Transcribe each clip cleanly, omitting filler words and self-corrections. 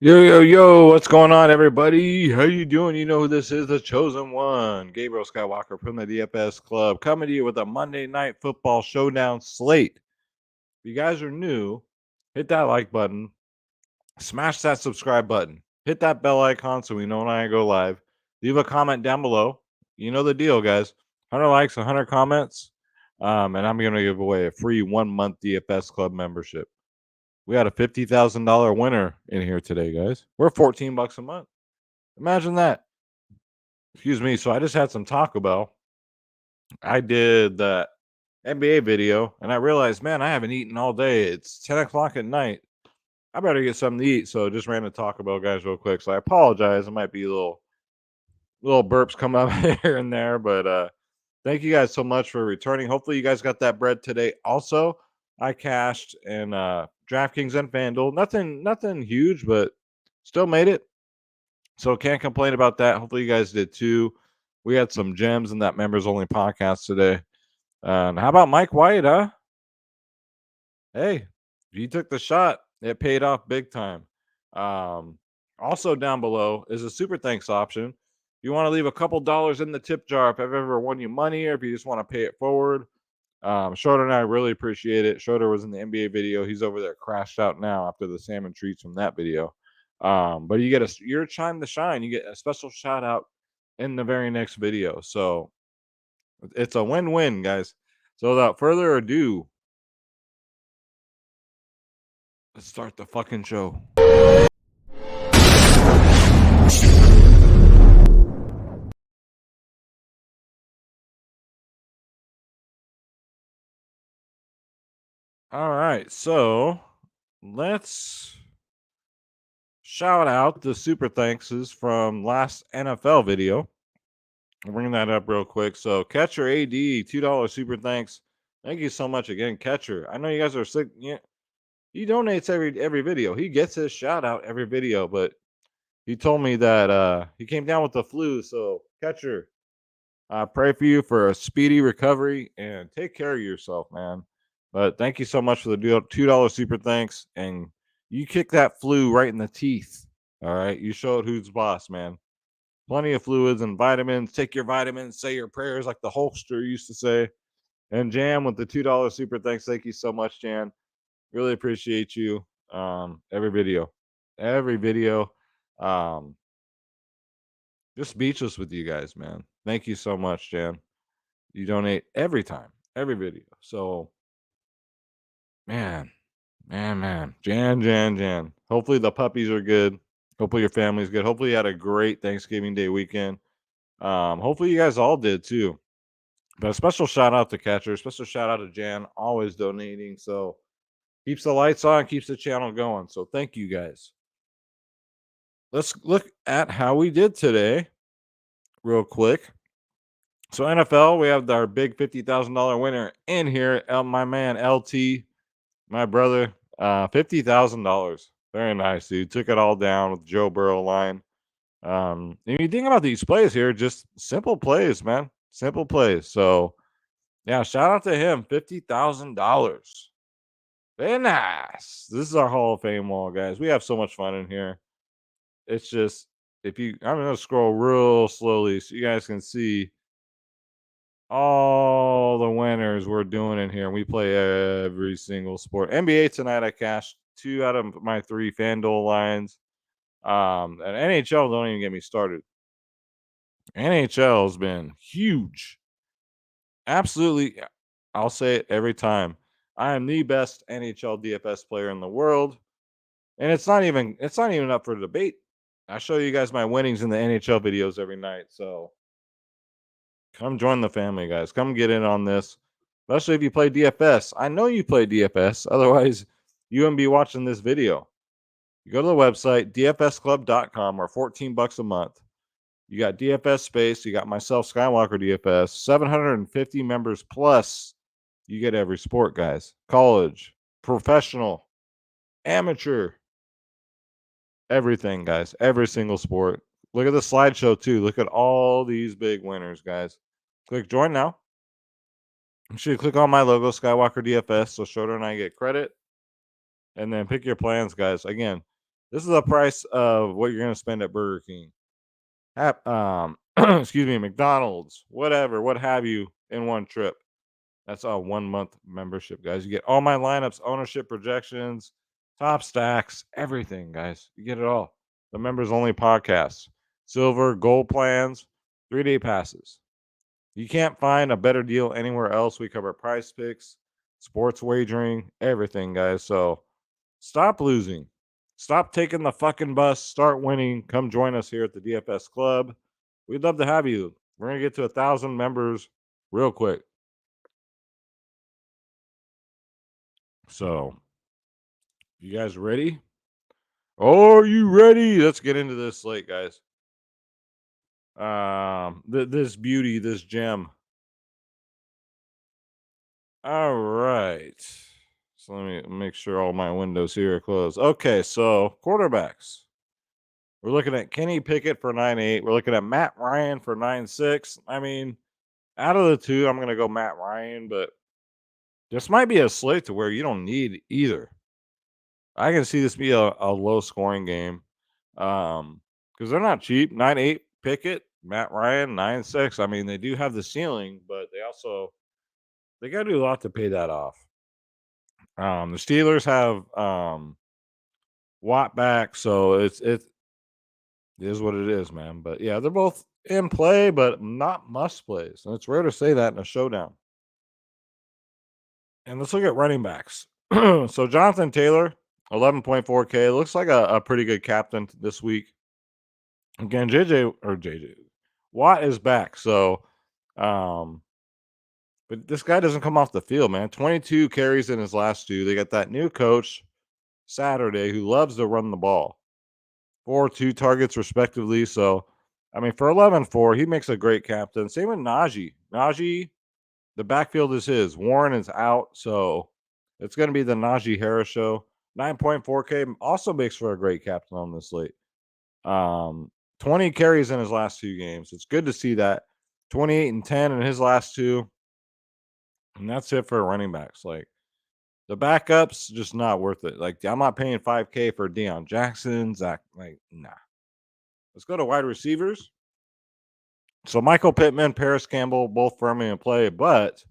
Yo, what's going on, everybody? How you doing? You know who this is, the chosen one, Gabriel Skywalker from the DFS Club, coming to you with a Monday Night Football Showdown slate. If you guys are new, hit that like button, smash that subscribe button, hit that bell icon so we know when I go live. Leave a comment down below. You know the deal, guys. 100 likes, 100 comments, and I'm going to give away a free 1-month DFS Club membership. We had a $50,000 winner in here today, guys. We're $14 a month. Imagine that. Excuse me. So I just had some Taco Bell. I did the NBA video, and I realized, man, I haven't eaten all day. It's 10 o'clock at night. I better get something to eat. So just ran to Taco Bell, guys, real quick. So I apologize. It might be little burps come up here and there, but thank you guys so much for returning. Hopefully, you guys got that bread today. Also, I cashed in Draftkings and FanDuel. Nothing huge, but still made it. So can't complain about that. Hopefully, you guys did too. We had some gems in that members only podcast today. How about Mike White, huh? Hey, you took the shot. It paid off big time. Also, down below is a super thanks option. If you want to leave a couple dollars in the tip jar if I've ever won you money or if you just want to pay it forward. Schroeder and I really appreciate it. Schroeder was in the NBA video. He's over there crashed out now after the salmon treats from that video. But you get your time to shine. You get a special shout out in the very next video. So it's a win-win, guys. So without further ado, let's start the fucking show. All right, so let's shout out the super thankses from last NFL video. I'll bring that up real quick. So Catcher AD, $2 super thanks. Thank you so much again, Catcher. I know you guys are sick. Yeah, he donates every video. He gets his shout out every video, but he told me that he came down with the flu. So Catcher, I pray for you for a speedy recovery and take care of yourself, man. But thank you so much for the $2 super thanks. And you kick that flu right in the teeth. All right. You showed who's boss, man. Plenty of fluids and vitamins. Take your vitamins, say your prayers like the Hulkster used to say. And Jan with the $2 super thanks. Thank you so much, Jan. Really appreciate you. Every video. Every video. Just speechless with you guys, man. Thank you so much, Jan. You donate every time, every video. So, man. Jan. Hopefully the puppies are good. Hopefully your family's good. Hopefully you had a great Thanksgiving Day weekend. Hopefully you guys all did too. But a special shout out to Catcher, special shout out to Jan, always donating. So keeps the lights on, keeps the channel going. So thank you guys. Let's look at how we did today, real quick. So NFL, we have our big $50,000 winner in here, my man LT, my brother, $50,000. Very nice, dude. Took it all down with Joe Burrow line. And you think about these plays here, just simple plays, man. Simple plays. So, yeah, shout out to him, $50,000. Very nice. This is our Hall of Fame wall, guys. We have so much fun in here. It's just, I'm going to scroll real slowly so you guys can see all the winners we're doing in here. We play every single sport. NBA tonight, I cashed 2 out of my 3 FanDuel lines. And NHL, don't even get me started. NHL has been huge. Absolutely. I'll say it every time. I am the best NHL DFS player in the world. And it's not even up for debate. I show you guys my winnings in the NHL videos every night. So come join the family, guys. Come get in on this. Especially if you play DFS. I know you play DFS. Otherwise, you wouldn't be watching this video. You go to the website, dfsclub.com, or $14 a month. You got DFS space. You got myself, Skywalker DFS. 750 members plus. You get every sport, guys. College, professional, amateur, everything, guys. Every single sport. Look at the slideshow, too. Look at all these big winners, guys. Click join now. Make sure you click on my logo, Skywalker DFS, so Schroeder and I get credit. And then pick your plans, guys. Again, This is the price of what you're going to spend at Burger King. Excuse me, McDonald's, whatever, what have you, in one trip. That's a 1 month membership, guys. You get all my lineups, ownership projections, top stacks, everything, guys. You get it all. The members only podcast, silver, gold plans, 3-day passes. You can't find a better deal anywhere else. We cover price picks, sports wagering, everything, guys. So stop losing. Stop taking the fucking bus. Start winning. Come join us here at the DFS Club. We'd love to have you. We're going to get to 1,000 members real quick. So, you guys ready? Are you ready? Let's get into this slate, guys. This beauty, this gem. All right. So let me make sure all my windows here are closed. Okay, so quarterbacks. We're looking at Kenny Pickett for 9.8. We're looking at Matt Ryan for 9.6. I mean, out of the two, I'm going to go Matt Ryan, but this might be a slate to where you don't need either. I can see this be a low scoring game because they're not cheap. 9.8 Pickett, Matt Ryan, 9.6. I mean, they do have the ceiling, but they got to do a lot to pay that off. The Steelers have Watt back, so it is what it is, man. But yeah, they're both in play, but not must plays, and it's rare to say that in a showdown. And let's look at running backs. So Jonathan Taylor, 11.4K, looks like a pretty good captain this week. Again, JJ Watt is back, so but this guy doesn't come off the field, man. 22 carries in his last two. They got that new coach Saturday who loves to run the ball. 4-2 targets respectively. So, I mean, for 11-4, he makes a great captain. Same with Najee. Najee, the backfield is his. Warren is out, so it's going to be the Najee Harris show. 9.4K also makes for a great captain on this slate. 20 carries in his last two games. It's good to see that. 28 and 10 in his last two. And that's it for running backs. Like the backups, just not worth it. Like I'm not paying 5K for Deion Jackson, Zach. Like, nah. Let's go to wide receivers. So Michael Pittman, Paris Campbell, both firmly in play, but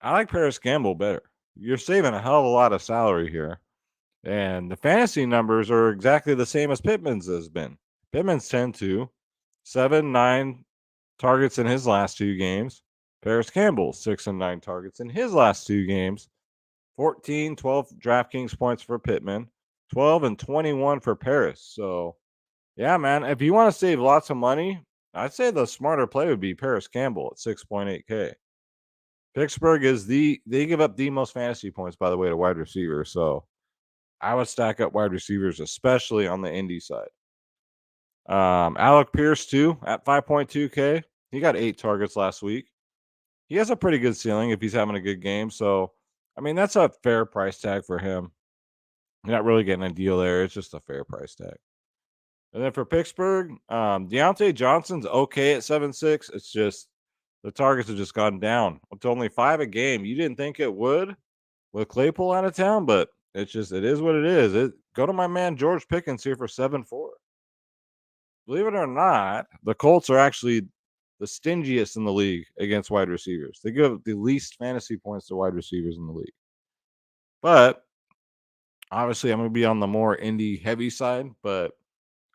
I like Paris Campbell better. You're saving a hell of a lot of salary here. And the fantasy numbers are exactly the same as Pittman's has been. Pittman's 10-2, 7-9 targets in his last two games. Paris Campbell, 6 and 9 targets in his last two games. 14, 12 Draftkings points for Pittman. 12 and 21 for Paris. So, yeah, man, if you want to save lots of money, I'd say the smarter play would be Paris Campbell at 6.8K. Pittsburgh they give up the most fantasy points, by the way, to wide receivers. So I would stack up wide receivers, especially on the Indy side. Alec Pierce, too, at 5.2K. He got 8 targets last week. He has a pretty good ceiling if he's having a good game. So, I mean, that's a fair price tag for him. You're not really getting a deal there. It's just a fair price tag. And then for Pittsburgh, Deontay Johnson's okay at 7.6. It's just the targets have just gone down. It's only 5 a game. You didn't think it would with Claypool out of town, but it is what it is. Go to my man George Pickens here for 7.4. Believe it or not, the Colts are actually the stingiest in the league against wide receivers. They give the least fantasy points to wide receivers in the league. But obviously, I'm going to be on the more indie heavy side. But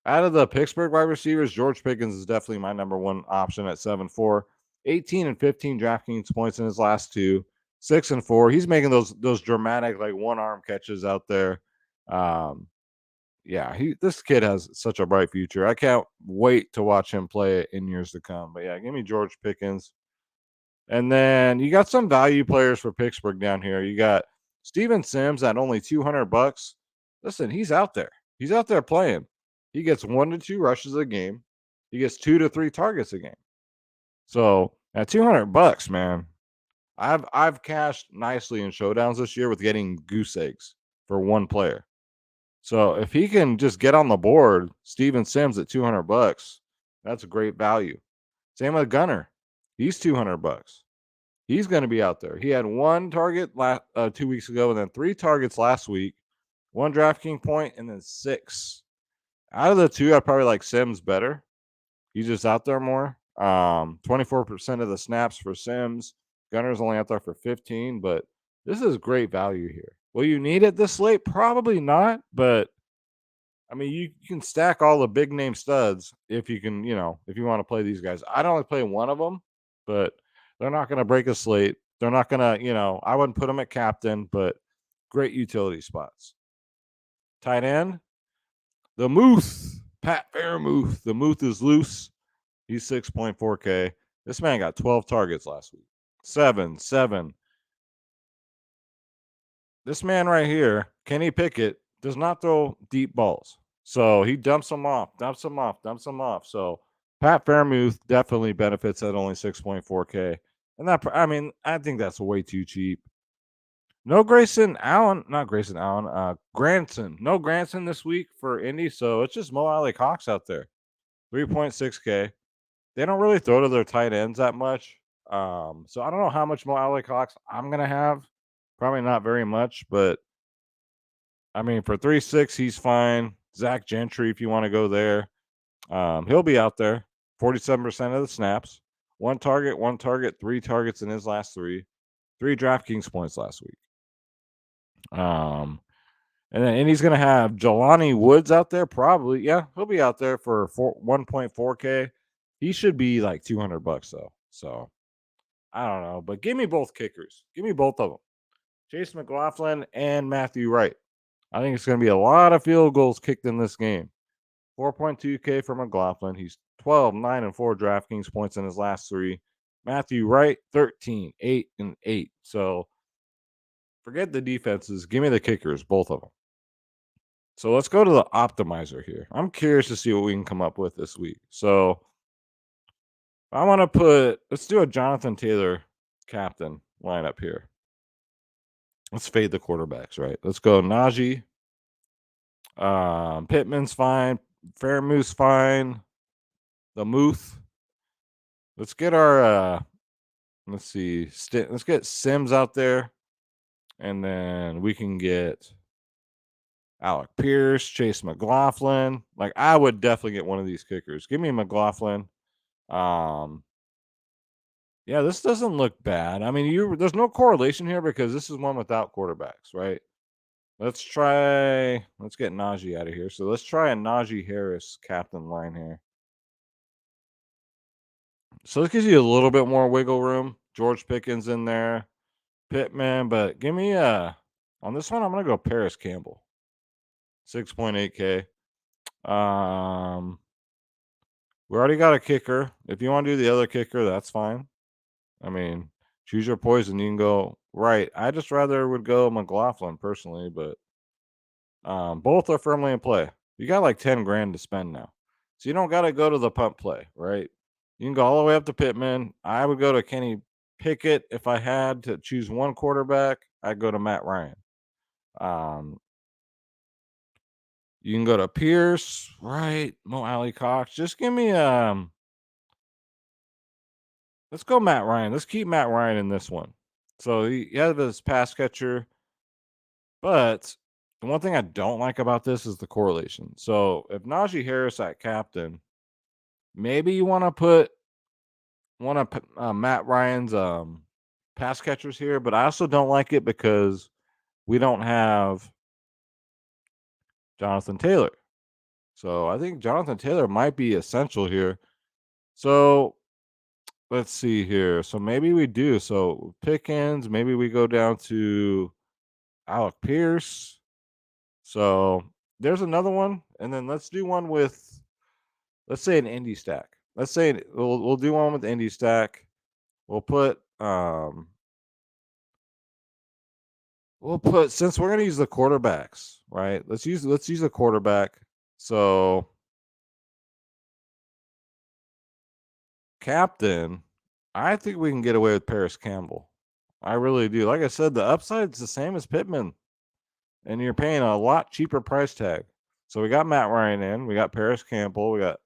out of the Pittsburgh wide receivers, George Pickens is definitely my number one option at 7.4. 18 and 15 DraftKings points in his last two. 6 and 4. He's making those dramatic like one arm catches out there. Yeah, this kid has such a bright future. I can't wait to watch him play in years to come. But yeah, give me George Pickens. And then you got some value players for Pittsburgh down here. You got Steven Sims at only $200. Listen, he's out there. He's out there playing. He gets 1 to 2 rushes a game. He gets 2 to 3 targets a game. So at $200, man, I've cashed nicely in showdowns this year with getting goose eggs for one player. So if he can just get on the board, Steven Sims at $200, that's a great value. Same with Gunner. He's $200. He's going to be out there. He had 1 target 2 weeks ago and then 3 targets last week. 1 DraftKings point, and then 6. Out of the 2, I probably like Sims better. He's just out there more. 24% of the snaps for Sims. Gunner's only out there for 15, but this is great value here. Will you need it this late? Probably not, but I mean, you can stack all the big name studs if you can, if you want to play these guys. I'd only play one of them, but they're not going to break a slate. They're not going to, I wouldn't put them at captain, but great utility spots. Tight end, the Moose, Pat Fairmouth. The Moose is loose. He's 6.4K. This man got 12 targets last week. 7. This man right here, Kenny Pickett, does not throw deep balls. So he dumps them off. So Pat Fairmouth definitely benefits at only 6.4K. And I think that's way too cheap. No Grayson Allen, not Grayson Allen, Granson. No Granson this week for Indy. So it's just Mo Alley Cox out there. 3.6K. They don't really throw to their tight ends that much. So I don't know how much Mo Alley Cox I'm going to have. Probably not very much, but I mean, for 3.6, he's fine. Zach Gentry, if you want to go there, he'll be out there. 47% of the snaps. 1 target, 3 targets in his last 3. 3 DraftKings points last week. And he's going to have Jelani Woods out there, probably. Yeah, he'll be out there for 1.4K. He should be like $200 though. So I don't know, but give me both kickers. Give me both of them. Chase McLaughlin and Matthew Wright. I think it's going to be a lot of field goals kicked in this game. 4.2K for McLaughlin. He's 12, 9, and 4 DraftKings points in his last 3. Matthew Wright, 13, 8, and 8. So forget the defenses. Give me the kickers, both of them. So let's go to the optimizer here. I'm curious to see what we can come up with this week. So I want to let's do a Jonathan Taylor captain lineup here. Let's fade the quarterbacks, right? Let's go Najee. Pittman's fine. Fairmouth's fine. The Muth. Let's get our let's see. Let's get Sims out there. And then we can get Alec Pierce, Chase McLaughlin. Like, I would definitely get one of these kickers. Give me McLaughlin. Yeah, this doesn't look bad. I mean, there's no correlation here because this is one without quarterbacks, right? Let's get Najee out of here. So let's try a Najee Harris captain line here. So this gives you a little bit more wiggle room. George Pickens in there, Pittman, but give me on this one, I'm gonna go Paris Campbell. 6.8K. We already got a kicker. If you want to do the other kicker, that's fine. I mean, choose your poison. You can go right. I just rather would go McLaughlin personally, but both are firmly in play. You got like 10 grand to spend now. So you don't got to go to the punt play, right? You can go all the way up to Pittman. I would go to Kenny Pickett. If I had to choose one quarterback, I'd go to Matt Ryan. You can go to Pierce, right? Mo Alley Cox. Just give me let's go Matt Ryan. Let's keep Matt Ryan in this one. So he has this pass catcher, but the one thing I don't like about this is the correlation. So if Najee Harris at captain, maybe you want to put one of Matt Ryan's pass catchers here, but I also don't like it because we don't have Jonathan Taylor. So I think Jonathan Taylor might be essential here. So let's see here. So maybe we do. So Pickens, maybe we go down to Alec Pierce. So there's another one. And then let's do one with, let's say, an Indy stack. Let's say we'll do one with Indy stack. We'll put since we're gonna use the quarterbacks, right? Let's use a quarterback. So captain, I think we can get away with Paris Campbell. I really do. Like I said, the upside's the same as Pittman, and you're paying a lot cheaper price tag. So we got Matt Ryan in, we got Paris Campbell, we got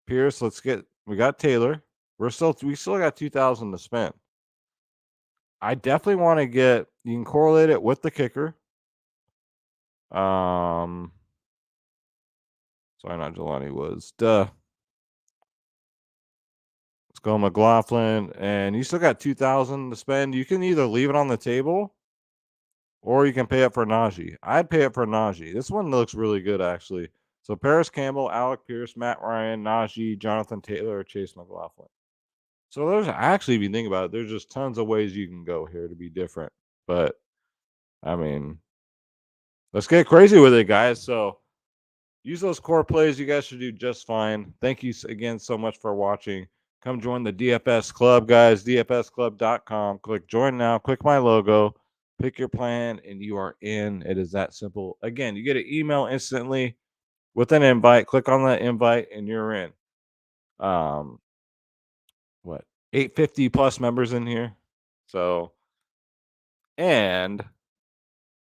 Pierce. We got Taylor. We still got 2,000 to spend. I definitely want to you can correlate it with the kicker. Sorry, not Jelani Woods. Duh. Let's go McLaughlin. And you still got $2,000 to spend. You can either leave it on the table or you can pay up for Najee. I'd pay up for Najee. This one looks really good, actually. So Paris Campbell, Alec Pierce, Matt Ryan, Najee, Jonathan Taylor, Chase McLaughlin. So there's actually, if you think about it, there's just tons of ways you can go here to be different. But I mean, let's get crazy with it, guys. So use those core plays. You guys should do just fine. Thank you again so much for watching. Come join the DFS Club, guys. DFSclub.com. Click join now. Click my logo. Pick your plan, and you are in. It is that simple. Again, you get an email instantly with an invite. Click on that invite, and you're in. What? 850 plus members in here. So, and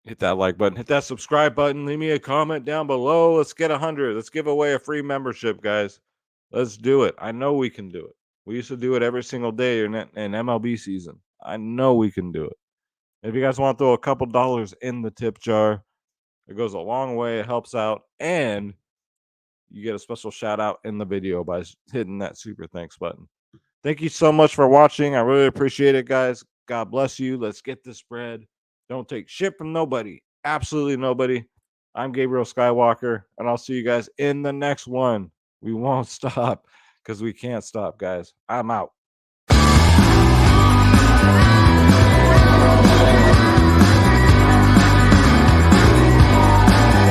hit that like button, hit that subscribe button, leave me a comment down below. Let's get 100. Let's give away a free membership, guys. Let's do it. I know we can do it. We used to do it every single day in MLB season. I know we can do it. If you guys want to throw a couple dollars in the tip jar, it goes a long way. It helps out. And you get a special shout out in the video by hitting that super thanks button. Thank you so much for watching. I really appreciate it, guys. God bless you. Let's get this spread. Don't take shit from nobody. Absolutely nobody. I'm Gabriel Skywalker, and I'll see you guys in the next one. We won't stop because we can't stop, guys. I'm out.